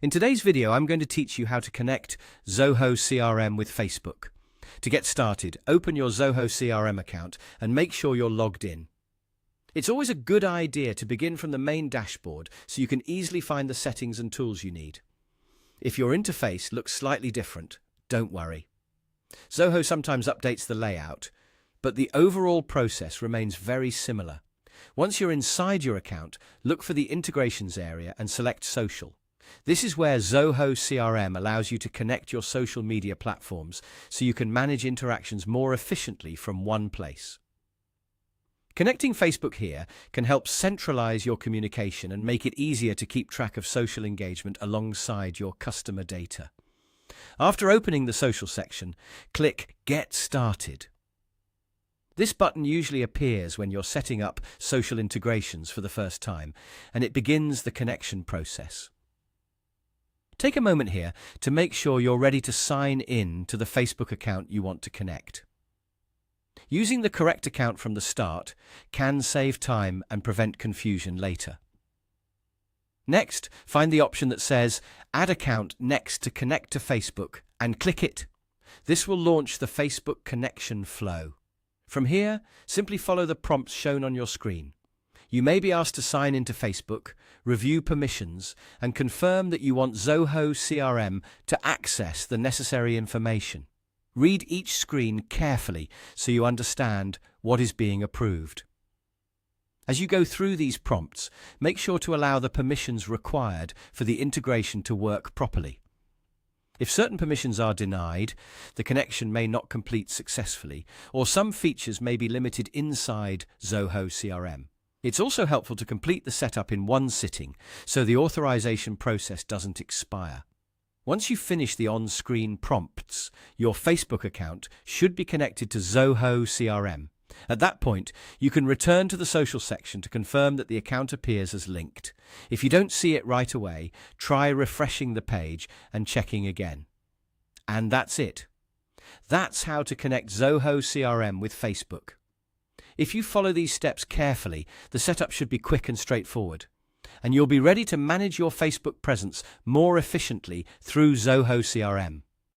In today's video, I'm going to teach you how to connect Zoho CRM with Facebook. To get started, open your Zoho CRM account and make sure you're logged in. It's always a good idea to begin from the main dashboard so you can easily find the settings and tools you need. If your interface looks slightly different, don't worry. Zoho sometimes updates the layout, but the overall process remains very similar. Once you're inside your account, look for the integrations area and select social. This is where Zoho CRM allows you to connect your social media platforms so you can manage interactions more efficiently from one place. Connecting Facebook here can help centralize your communication and make it easier to keep track of social engagement alongside your customer data. After opening the social section, click Get Started. This button usually appears when you're setting up social integrations for the first time, and it begins the connection process. Take a moment here to make sure you're ready to sign in to the Facebook account you want to connect. Using the correct account from the start can save time and prevent confusion later. Next, find the option that says Add Account next to Connect to Facebook and click it. This will launch the Facebook connection flow. From here, simply follow the prompts shown on your screen. You may be asked to sign into Facebook, review permissions, and confirm that you want Zoho CRM to access the necessary information. Read each screen carefully so you understand what is being approved. As you go through these prompts, make sure to allow the permissions required for the integration to work properly. If certain permissions are denied, the connection may not complete successfully, or some features may be limited inside Zoho CRM. It's also helpful to complete the setup in one sitting so the authorization process doesn't expire. Once you finish the on-screen prompts, your Facebook account should be connected to Zoho CRM. At that point, you can return to the social section to confirm that the account appears as linked. If you don't see it right away, try refreshing the page and checking again. And that's it. That's how to connect Zoho CRM with Facebook. If you follow these steps carefully, the setup should be quick and straightforward, and you'll be ready to manage your Facebook presence more efficiently through Zoho CRM.